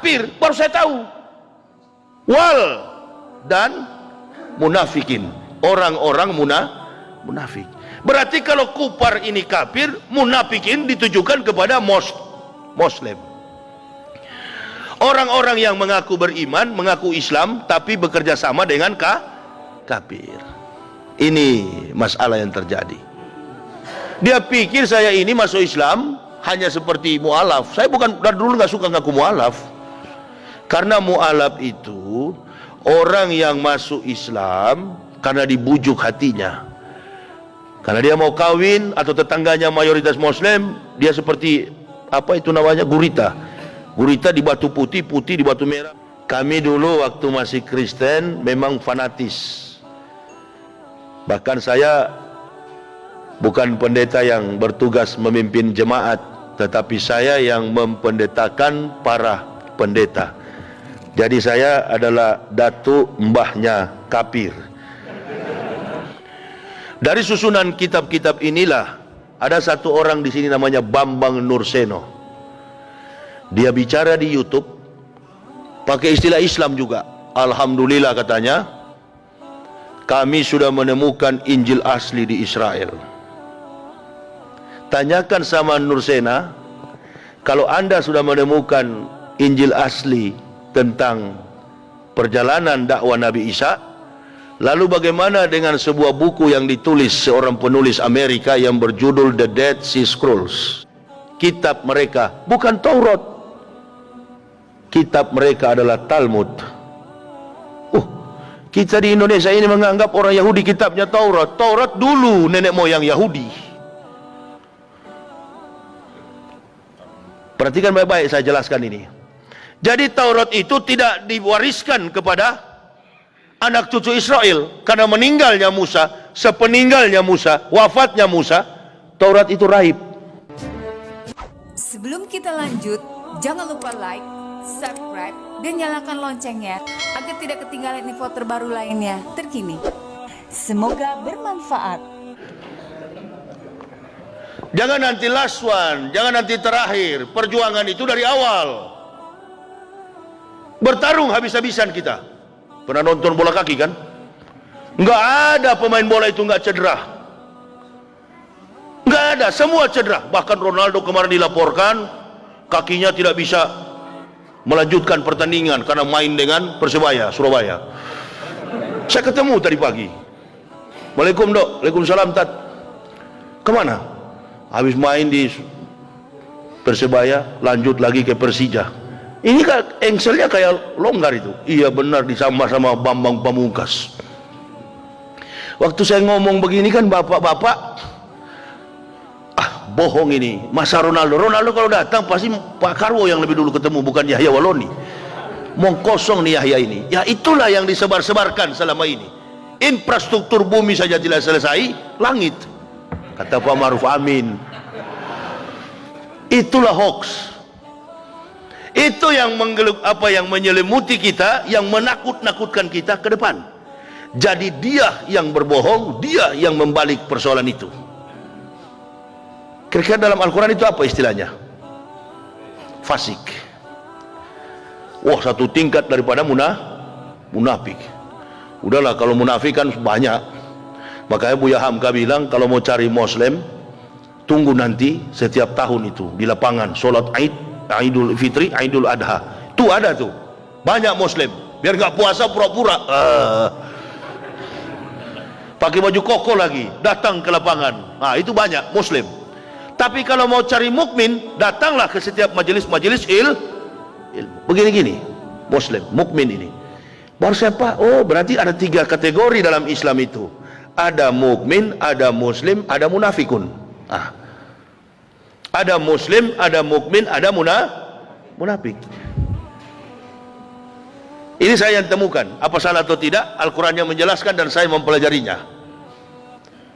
kafir, baru saya tahu. Wal dan munafikin, orang-orang munafik. Berarti kalau kufar ini kafir, munafikin ditujukan kepada Muslim. Orang-orang yang mengaku beriman, mengaku Islam, tapi bekerja sama dengan kafir. Ini masalah yang terjadi. Dia pikir saya ini masuk Islam hanya seperti mu'alaf. Saya bukan, dari dulu nggak suka ngaku mu'alaf. Karena mu'alaf itu orang yang masuk Islam karena dibujuk hatinya. Karena dia mau kawin atau tetangganya mayoritas Muslim, dia seperti apa itu namanya, gurita. Gurita di batu putih, putih di batu merah. Kami dulu waktu masih Kristen memang fanatis. Bahkan saya bukan pendeta yang bertugas memimpin jemaat, tetapi saya yang mempendetakan para pendeta. Jadi saya adalah datu mbahnya kafir. Dari susunan kitab-kitab inilah ada satu orang di sini namanya Bambang Nurseno. Dia bicara di YouTube pakai istilah Islam juga. Alhamdulillah katanya, kami sudah menemukan Injil asli di Israel. Tanyakan sama Nursena, kalau Anda sudah menemukan Injil asli tentang perjalanan dakwah Nabi Isa, lalu bagaimana dengan sebuah buku yang ditulis seorang penulis Amerika yang berjudul The Dead Sea Scrolls? Kitab mereka bukan Taurat. Kitab mereka adalah Talmud. Kita di Indonesia ini menganggap orang Yahudi kitabnya Taurat. Taurat dulu nenek moyang Yahudi. Perhatikan baik-baik, saya jelaskan ini. Jadi Taurat itu tidak diwariskan kepada anak cucu Israel. Karena meninggalnya Musa, sepeninggalnya Musa, wafatnya Musa, Taurat itu raib. Sebelum kita lanjut, jangan lupa like, subscribe, dan nyalakan loncengnya agar tidak ketinggalan info terbaru lainnya terkini. Semoga bermanfaat. Jangan nanti last one, jangan nanti terakhir. Perjuangan itu dari awal. Bertarung habis-habisan kita. Pernah nonton bola kaki kan? Nggak ada pemain bola itu nggak cedera. Nggak ada, semua cedera. Bahkan Ronaldo kemarin dilaporkan kakinya tidak bisa melanjutkan pertandingan karena main dengan Persebaya Surabaya. Saya ketemu tadi pagi. Waalaikumsalam dok, waalaikumsalam tat. Kemana? Habis main di Persebaya, lanjut lagi ke Persija. Ini kan engselnya kayak longgar itu. Iya benar, sama Bambang Pamungkas. Waktu saya ngomong begini kan bapak-bapak, bohong ini. Masa Ronaldo kalau datang pasti Pak Karwo yang lebih dulu ketemu, bukan Yahya Waloni. Mau kosong nih Yahya ini. Ya itulah yang disebar-sebarkan selama ini. Infrastruktur bumi saja tidak selesai, langit, kata Pak Maruf Amin. Itulah hoax. Itu yang menyelimuti kita, yang menakut-nakutkan kita ke depan. Jadi dia yang berbohong, dia yang membalik persoalan itu. Kira-kira dalam Al-Quran itu apa istilahnya? Fasik. Wah, satu tingkat daripada munafik. Udahlah, kalau munafik kan banyak. Makanya Buya Hamka bilang, kalau mau cari Muslim, tunggu nanti setiap tahun itu di lapangan sholat Aid, Idul Fitri, Idul Adha. Tuh ada tuh banyak Muslim. Biar nggak puasa pura-pura. Pakai baju koko lagi, datang ke lapangan. Nah, itu banyak Muslim. Tapi kalau mau cari mukmin, datanglah ke setiap majelis-majelis ilmu. Begini-gini, Muslim, mukmin ini. Baru siapa? Oh, berarti ada 3 kategori dalam Islam itu. Ada mukmin, ada muslim, ada munafikun. Ada muslim, ada mukmin, ada munafik. Ini saya yang temukan. Apa salah atau tidak? Al-Qurannya menjelaskan dan saya mempelajarinya.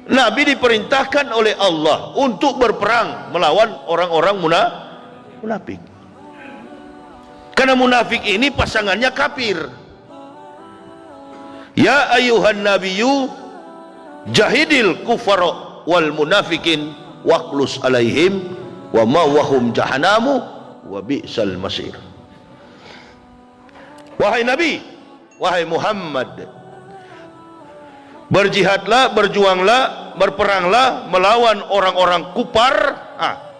Nabi diperintahkan oleh Allah untuk berperang melawan orang-orang munafik. Karena munafik ini pasangannya kafir. Ya ayuhan nabiyyu jahidil kufara wal munafikin waqlus alaihim wa ma wahum jahannamu wa bi'sal masir. Wahai Nabi, wahai Muhammad, berjihadlah, berjuanglah, berperanglah melawan orang-orang kupar.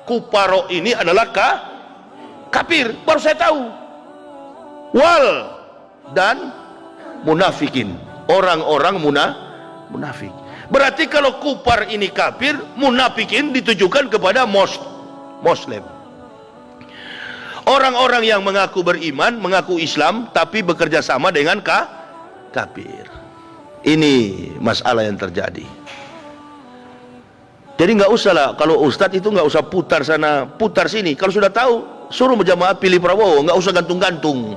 Kuparo ini adalah kafir, baru saya tahu. Wal dan munafikin, orang-orang munafik. Berarti kalau kupar ini kafir, munafikin ditujukan kepada Muslim. Orang-orang yang mengaku beriman, mengaku Islam, tapi bekerja sama dengan kafir. Ini masalah yang terjadi. Jadi nggak usah lah, kalau ustadz itu nggak usah putar sana, putar sini. Kalau sudah tahu, suruh berjamaah pilih Prabowo, nggak usah gantung-gantung.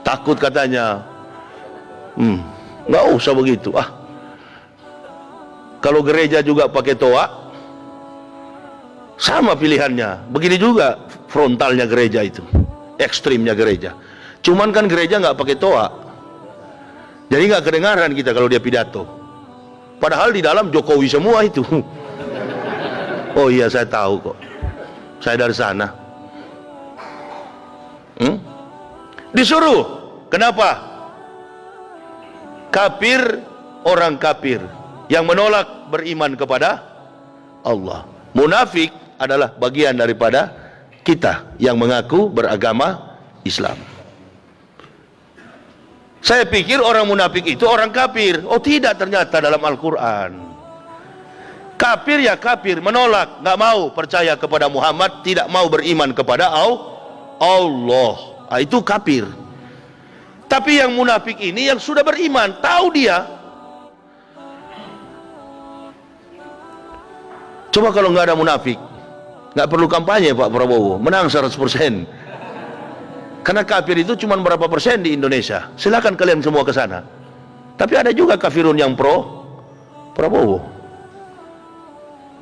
Takut katanya, nggak usah begitu. Kalau gereja juga pakai toa, sama pilihannya. Begini juga frontalnya gereja itu, ekstrimnya gereja. Cuman kan gereja nggak pakai toa, jadi nggak kedengaran kita kalau dia pidato. Padahal di dalam Jokowi semua itu. Oh iya, saya tahu kok, saya dari sana. Disuruh, kenapa? Kafir, orang kafir yang menolak beriman kepada Allah. Munafik adalah bagian daripada kita yang mengaku beragama Islam. Saya pikir orang munafik itu orang kafir. Oh tidak, ternyata dalam Al-Quran. Kafir ya kafir, menolak, nggak mau percaya kepada Muhammad, tidak mau beriman kepada Allah. Itu kafir. Tapi yang munafik ini yang sudah beriman, tahu dia. Coba kalau nggak ada munafik, nggak perlu kampanye Pak Prabowo, menang 100%. Karena kafir itu cuma berapa persen di Indonesia. Silakan kalian semua ke sana. Tapi ada juga kafirun yang pro Prabowo.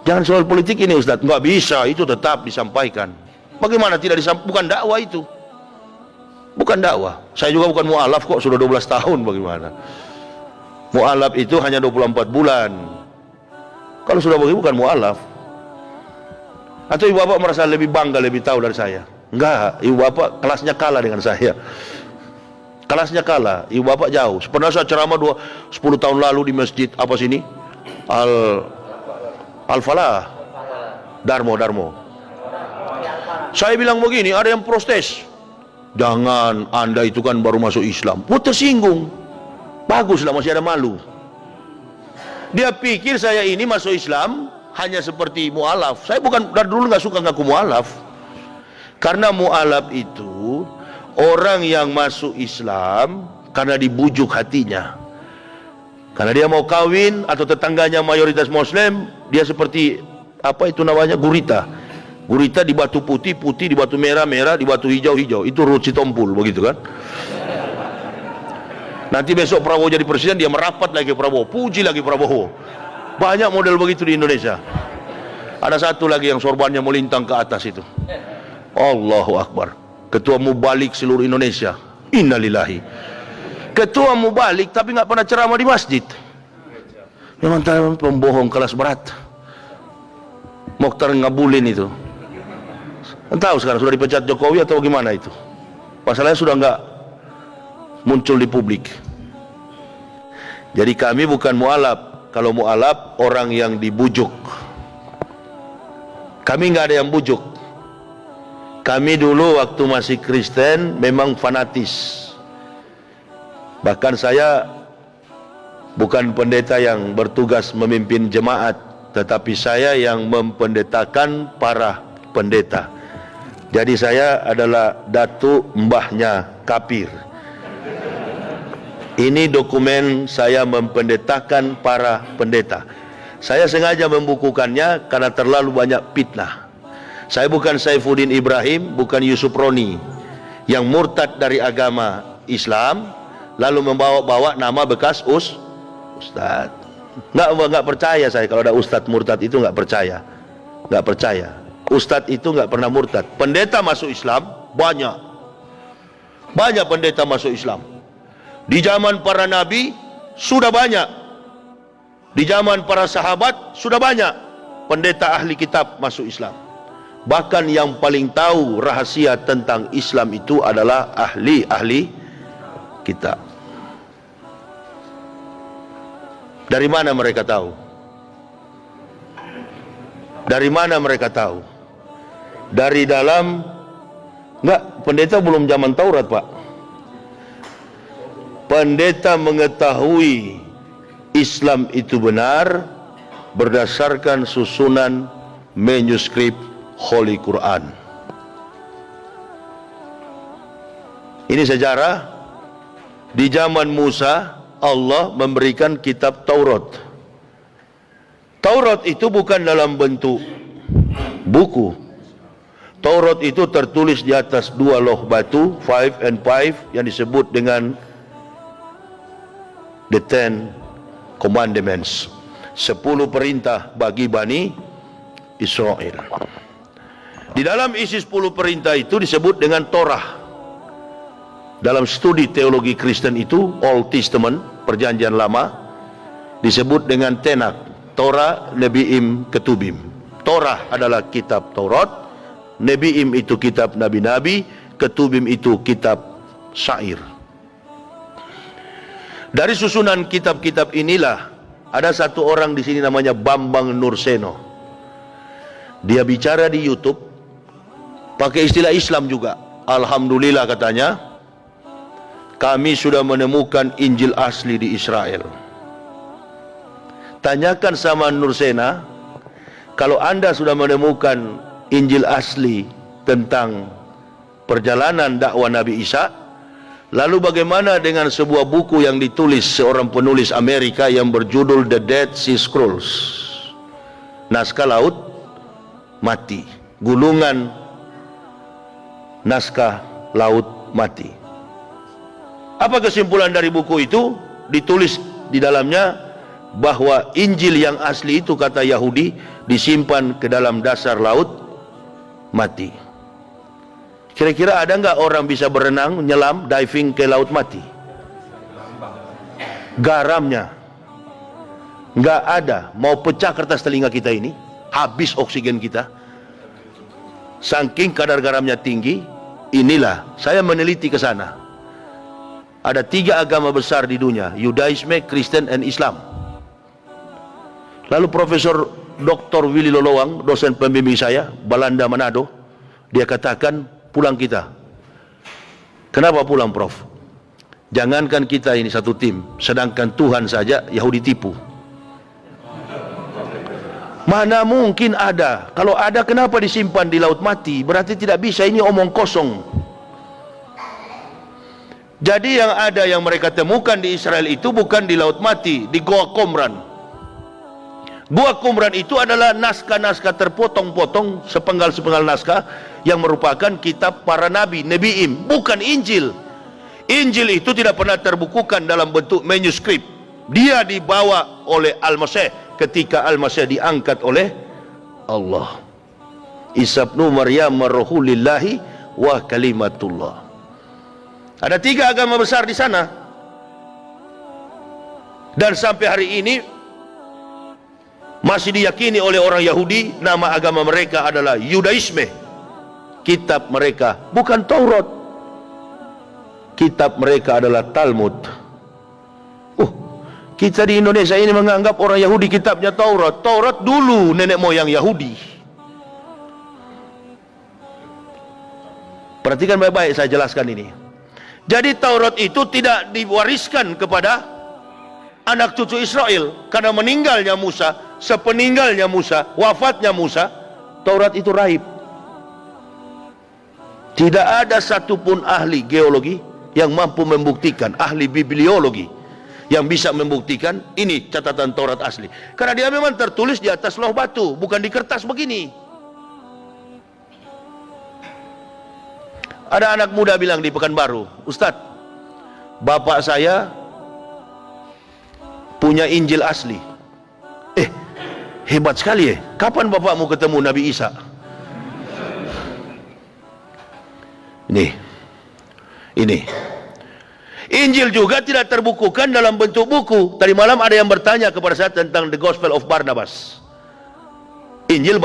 Jangan soal politik ini Ustadz, nggak bisa, itu tetap disampaikan. Bagaimana tidak disampaikan? Bukan dakwah itu. Bukan dakwah. Saya juga bukan mu'alaf kok, sudah 12 tahun bagaimana. Mu'alaf itu hanya 24 bulan. Kalau sudah begitu bukan mu'alaf. Atau ibu bapak merasa lebih bangga, lebih tahu dari saya? Enggak, ibu bapak kelasnya kalah dengan saya. Kelasnya kalah, ibu bapak jauh. Pernah saya ceramah 10 tahun lalu di masjid apa sini? Al-Falah. Darmo. Saya bilang begini, ada yang protes. Jangan, Anda itu kan baru masuk Islam. Tersinggung. Baguslah, masih ada malu. Dia pikir saya ini masuk Islam hanya seperti mu'alaf. Saya bukan, dari dulu nggak suka ngaku mu'alaf. Karena mu'alaf itu orang yang masuk Islam karena dibujuk hatinya. Karena dia mau kawin atau tetangganya mayoritas Muslim, dia seperti apa itu namanya, gurita. Gurita di batu putih, putih di batu merah, merah di batu hijau, hijau. Itu Ruth Sitompul, begitu kan? Nanti besok Prabowo jadi presiden, dia merapat lagi Prabowo, puji lagi Prabowo. Banyak model begitu di Indonesia. Ada satu lagi yang sorbannya melintang ke atas itu. Allahu Akbar. Ketua Mubalik seluruh Indonesia. Innalillahi. Ketua Mubalik tapi nggak pernah ceramah di masjid. Memang pembohong kelas berat. Mokhtar Ngabulin itu. Entah sekarang sudah dipecat Jokowi atau gimana itu. Masalahnya sudah nggak muncul di publik. Jadi kami bukan mu'alaf. Kalau mu'alaf orang yang dibujuk. Kami nggak ada yang bujuk. Kami dulu waktu masih Kristen memang fanatis. Bahkan saya bukan pendeta yang bertugas memimpin jemaat, tetapi saya yang mempendetakan para pendeta. Jadi saya adalah datu mbahnya kafir. Ini dokumen saya mempendetakan para pendeta. Saya sengaja membukukannya karena terlalu banyak fitnah. Saya bukan Saifuddin Ibrahim, bukan Yusuf Roni yang murtad dari agama Islam lalu membawa-bawa nama bekas ustadz. Nggak percaya saya kalau ada ustadz murtad, itu nggak percaya. Ustadz itu nggak pernah murtad. Pendeta masuk Islam banyak pendeta masuk Islam. Di zaman para nabi sudah banyak. Di zaman para sahabat sudah banyak pendeta ahli kitab masuk Islam. Bahkan yang paling tahu rahasia tentang Islam itu adalah ahli-ahli kitab. Dari mana mereka tahu? Dari mana mereka tahu? Dari dalam, enggak, pendeta belum zaman Taurat, Pak. Pendeta mengetahui Islam itu benar berdasarkan susunan manuskrip Holy Quran. Ini sejarah. Di zaman Musa, Allah memberikan kitab Taurat. Taurat itu bukan dalam bentuk buku. Taurat itu tertulis di atas 2 loh batu, 5 and 5, yang disebut dengan the 10 commandments, 10 perintah bagi Bani Israel. Di dalam isi 10 perintah itu disebut dengan Torah. Dalam studi teologi Kristen itu, Old Testament, perjanjian lama, disebut dengan Tenach, Torah, Nebiim, Ketubim. Torah adalah kitab Taurat, Nebiim itu kitab nabi-nabi, Ketubim itu kitab syair. Dari susunan kitab-kitab inilah ada satu orang di sini namanya Bambang Nurseno. Dia bicara di YouTube pakai istilah Islam juga. Alhamdulillah katanya, kami sudah menemukan Injil asli di Israel. Tanyakan sama Nursena, kalau Anda sudah menemukan Injil asli tentang perjalanan dakwah Nabi Isa, lalu bagaimana dengan sebuah buku yang ditulis seorang penulis Amerika yang berjudul The Dead Sea Scrolls, naskah laut mati, gulungan naskah laut mati. Apa kesimpulan dari buku itu? Ditulis di dalamnya bahwa Injil yang asli itu, kata Yahudi, disimpan ke dalam dasar laut mati. Kira-kira ada nggak orang bisa berenang, nyelam, diving ke laut mati? Garamnya nggak ada. Mau pecah kertas telinga kita ini, habis oksigen kita, saking kadar garamnya tinggi. Inilah, saya meneliti ke sana. Ada 3 agama besar di dunia, Yudaisme, Kristen, dan Islam. Lalu Profesor Dr. Willy Lolowang, dosen pembimbing saya, Belanda Manado, dia katakan, pulang kita. Kenapa pulang, Prof? Jangankan kita ini satu tim, sedangkan Tuhan saja Yahudi tipu. Mana mungkin ada? Kalau ada, kenapa disimpan di laut mati? Berarti tidak bisa, ini omong kosong. Jadi yang ada yang mereka temukan di Israel itu bukan di laut mati, di Goa Qumran. Goa Qumran itu adalah naskah-naskah terpotong-potong, sepenggal-sepenggal naskah yang merupakan kitab para nabi, Nebiim, bukan Injil. Injil itu tidak pernah terbukukan dalam bentuk manuskrip. Dia dibawa oleh Al-Masih ketika Al-Masih diangkat oleh Allah. Isa ibnu Maryam ruhulillahi wa kalimatullah. Ada 3 agama besar di sana. Dan sampai hari ini masih diyakini oleh orang Yahudi, nama agama mereka adalah Yudaisme. Kitab mereka bukan Taurat. Kitab mereka adalah Talmud. Kita di Indonesia ini menganggap orang Yahudi kitabnya Taurat. Taurat dulu nenek moyang Yahudi. Perhatikan baik-baik, saya jelaskan ini. Jadi Taurat itu tidak diwariskan kepada anak cucu Israel, karena meninggalnya Musa, sepeninggalnya Musa, wafatnya Musa, Taurat itu raib. Tidak ada satupun ahli geologi yang mampu membuktikan, ahli bibliologi yang bisa membuktikan ini catatan Taurat asli, karena dia memang tertulis di atas loh batu, bukan di kertas begini. Ada anak muda bilang di Pekanbaru, Ustadz, bapak saya punya Injil asli. Hebat sekali ya. Kapan bapakmu ketemu Nabi Isa? Ini Injil juga tidak terbukukan dalam bentuk buku. Tadi malam ada yang bertanya kepada saya tentang The Gospel of Barnabas. Injil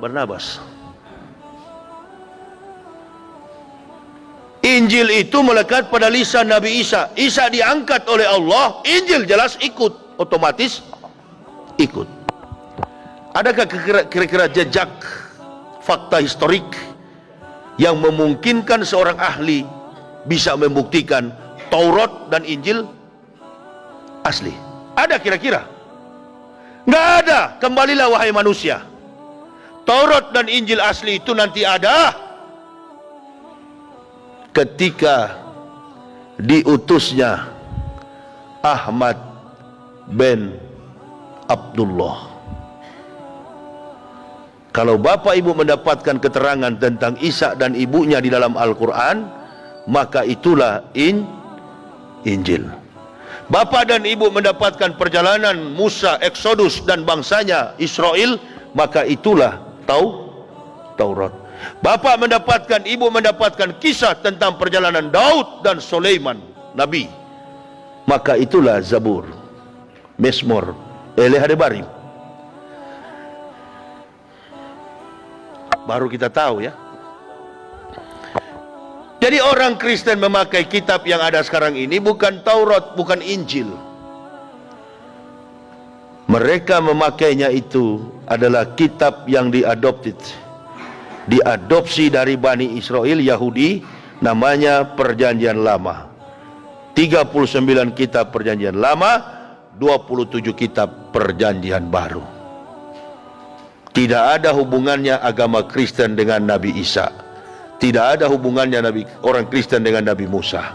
Barnabas. Injil itu melekat pada lisan Nabi Isa. Isa diangkat oleh Allah, Injil jelas ikut, otomatis ikut. Adakah kira-kira jejak fakta historik yang memungkinkan seorang ahli bisa membuktikan Taurat dan Injil asli? Ada kira-kira? Nggak ada. Kembalilah wahai manusia. Taurat dan Injil asli itu nanti ada ketika diutusnya Ahmad bin Abdullah. Kalau bapak ibu mendapatkan keterangan tentang Isa dan ibunya di dalam Al-Quran, maka itulah Injil. Bapak dan ibu mendapatkan perjalanan Musa, Exodus dan bangsanya Israel, maka itulah Taurat. Bapak mendapatkan, ibu mendapatkan kisah tentang perjalanan Daud dan Sulaiman, Nabi, maka itulah Zabur, Mezmur, Elehadebarim. Baru kita tahu ya. Jadi orang Kristen memakai kitab yang ada sekarang ini bukan Taurat, bukan Injil. Mereka memakainya itu adalah kitab yang diadopsi dari Bani Israel Yahudi, namanya Perjanjian Lama. 39 kitab Perjanjian Lama, 27 kitab Perjanjian Baru. Tidak ada hubungannya agama Kristen dengan Nabi Isa. Tidak ada hubungannya orang Kristen dengan Nabi Musa.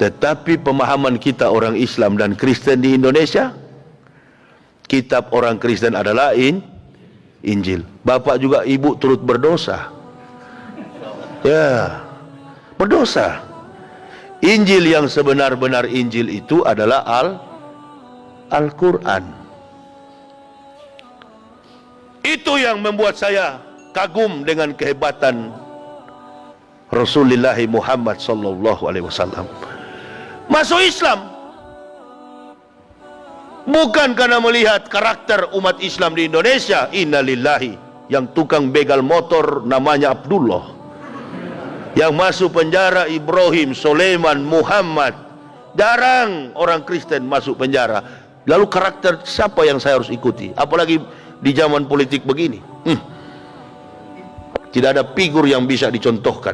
Tetapi pemahaman kita orang Islam dan Kristen di Indonesia, kitab orang Kristen adalah Injil. Bapak juga ibu turut berdosa. Ya, berdosa. Injil yang sebenar-benar Injil itu adalah Al-Quran. Itu yang membuat saya kagum dengan kehebatan Rasulullah Muhammad sallallahu alaihi wasallam. Masuk Islam bukan karena melihat karakter umat Islam di Indonesia. Innalillahi, yang tukang begal motor namanya Abdullah, yang masuk penjara Ibrahim, Sulaiman, Muhammad. Jarang orang Kristen masuk penjara. Lalu karakter siapa yang saya harus ikuti? Apalagi di zaman politik begini. Tidak ada figur yang bisa dicontohkan.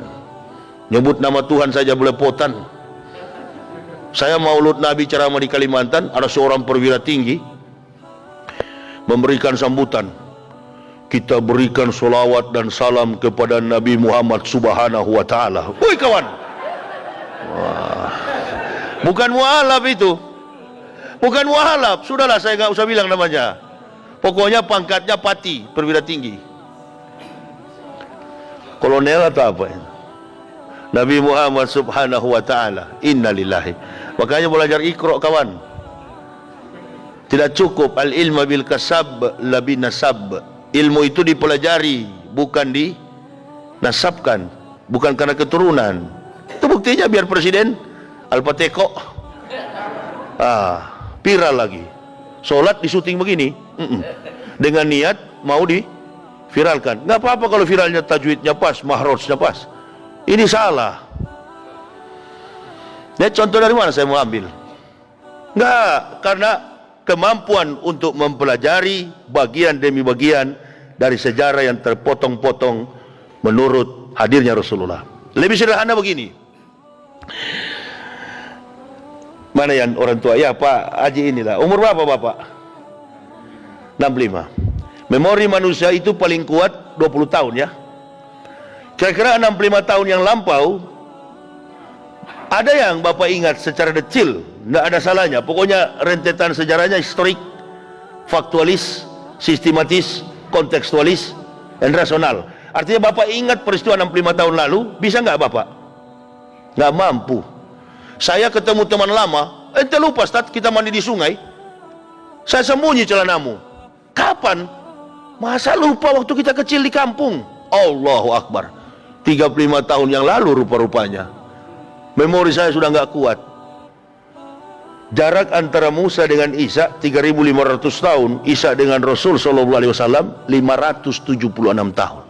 Nyebut nama Tuhan saja belepotan. Saya maulud Nabi ceramah di Kalimantan, ada seorang perwira tinggi memberikan sambutan. Kita berikan solawat dan salam kepada Nabi Muhammad subhanahu wa ta'ala. Woi kawan. Wah. Bukan mualaf itu. Bukan mualaf. Sudahlah, saya nggak usah bilang namanya. Pokoknya pangkatnya pati, perwira tinggi, kolonel atau apa ya? Nabi Muhammad subhanahu wa ta'ala, innalillahi. Makanya belajar Iqra kawan. Tidak cukup al-ilma bil kasab labi nasab. Ilmu itu dipelajari, bukan dinasabkan, bukan karena keturunan. Itu buktinya biar presiden Al-Fateko viral lagi. Sholat di syuting begini, dengan niat mau diviralkan. Nggak apa-apa kalau viralnya tajwidnya pas, mahrojnya pas. Ini salah. Nah, contoh dari mana saya mau ambil? Nggak, karena kemampuan untuk mempelajari bagian demi bagian dari sejarah yang terpotong-potong menurut hadirnya Rasulullah. Lebih sederhana begini. Mana yang orang tua? Ya Pak Haji inilah. Umur berapa Bapak? 65. Memori manusia itu paling kuat 20 tahun ya. Kira-kira 65 tahun yang lampau, ada yang Bapak ingat secara detail? Nggak ada salahnya. Pokoknya rentetan sejarahnya historik, faktualis, sistematis, kontekstualis, dan rasional. Artinya Bapak ingat peristiwa 65 tahun lalu, bisa nggak Bapak? Nggak mampu. Saya ketemu teman lama, ente lupa Ustaz, kita mandi di sungai, saya sembunyi celanamu. Kapan? Masa lupa waktu kita kecil di kampung? Allahu Akbar. 35 tahun yang lalu rupa-rupanya. Memori saya sudah nggak kuat. Jarak antara Musa dengan Isa 3.500 tahun, Isa dengan Rasul SAW 576 tahun.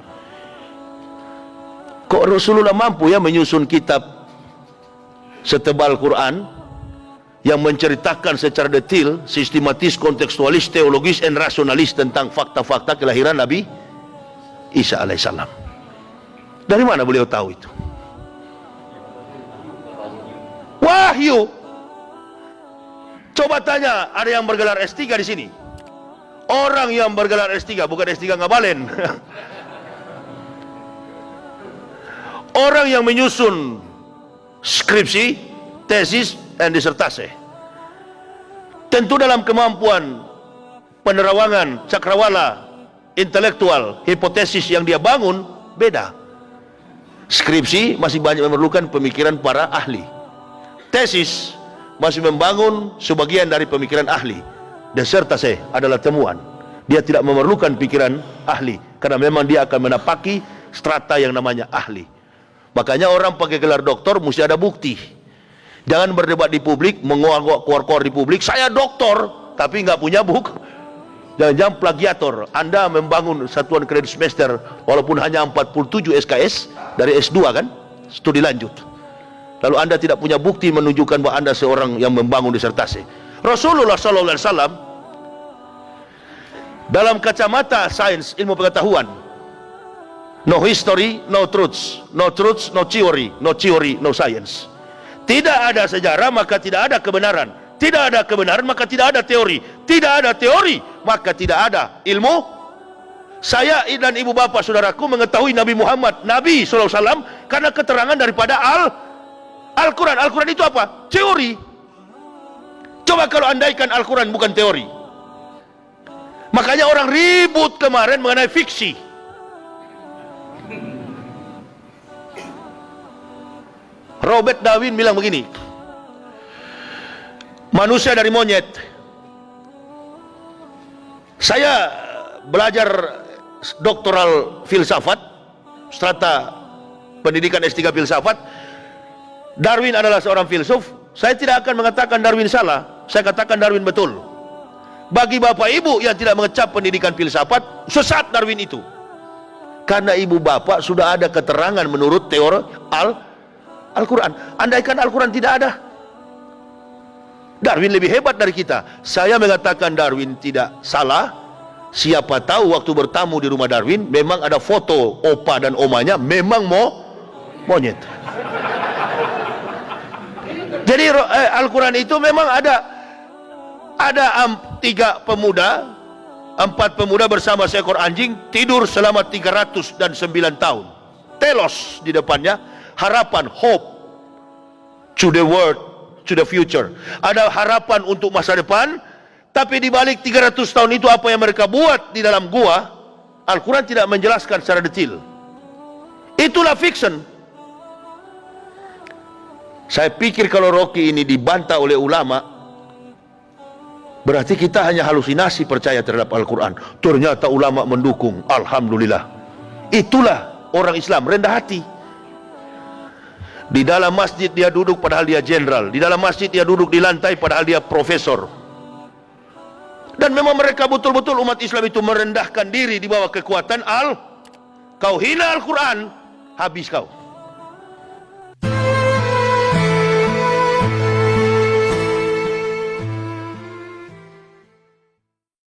Kok Rasulullah mampu ya menyusun kitab setebal Quran yang menceritakan secara detail, sistematis, kontekstualis, teologis, dan rasionalis tentang fakta-fakta kelahiran Nabi Isa alaihissalam. Dari mana beliau tahu itu? Wahyu. Coba tanya, ada yang bergelar S3 di sini? Orang yang bergelar S3, bukan S3 Ngabalen. Orang yang menyusun skripsi, tesis, dan disertasi. Tentu dalam kemampuan penerawangan, cakrawala, intelektual, hipotesis yang dia bangun, beda. Skripsi masih banyak memerlukan pemikiran para ahli. Tesis masih membangun sebagian dari pemikiran ahli. Disertasi adalah temuan. Dia tidak memerlukan pikiran ahli, karena memang dia akan menapaki strata yang namanya ahli. Makanya orang pakai gelar doktor mesti ada bukti. Jangan berdebat di publik, menguak-nguak keluar-keluar di publik, saya doktor, tapi nggak punya buku. Jangan-jangan plagiator. Anda membangun satuan kredit semester walaupun hanya 47 SKS dari S2 kan, studi lanjut. Lalu Anda tidak punya bukti menunjukkan bahwa Anda seorang yang membangun disertasi. Rasulullah SAW dalam kacamata sains, ilmu pengetahuan, no history, no truths, no truths, no theory, no theory, no science. Tidak ada sejarah maka tidak ada kebenaran. Tidak ada kebenaran maka tidak ada teori. Tidak ada teori maka tidak ada ilmu. Saya dan ibu bapak saudaraku mengetahui Nabi Muhammad, Nabi SAW, karena keterangan daripada Al-Quran. Al-Quran itu apa? Teori. Coba kalau andaikan Al-Quran bukan teori. Makanya orang ribut kemarin mengenai fiksi. Robert Darwin bilang begini, manusia dari monyet. Saya belajar doktoral filsafat, strata pendidikan S3 filsafat. Darwin adalah seorang filsuf. Saya tidak akan mengatakan Darwin salah, saya katakan Darwin betul. Bagi bapak ibu yang tidak mengecap pendidikan filsafat, sesat Darwin itu. Karena ibu bapak sudah ada keterangan menurut teori Al-Quran. Andaikan Al-Quran tidak ada, Darwin lebih hebat dari kita. Saya mengatakan Darwin tidak salah. Siapa tahu waktu bertamu di rumah Darwin memang ada foto opa dan omanya, memang monyet. Jadi Al-Quran itu memang ada 4 pemuda bersama seekor anjing tidur selama 309 tahun. Telos di depannya, harapan, hope to the world, to the future. Ada harapan untuk masa depan, tapi di balik 300 tahun itu apa yang mereka buat di dalam gua, Al-Quran tidak menjelaskan secara detail. Itulah fiction. Saya pikir kalau Rocky ini dibantah oleh ulama, berarti kita hanya halusinasi percaya terhadap Al-Quran. Ternyata ulama mendukung. Alhamdulillah. Itulah orang Islam, rendah hati. Di dalam masjid dia duduk padahal dia jenderal. Di dalam masjid dia duduk di lantai padahal dia profesor. Dan memang mereka betul-betul umat Islam itu merendahkan diri di bawah kekuatan Kau hina Al-Quran, habis kau.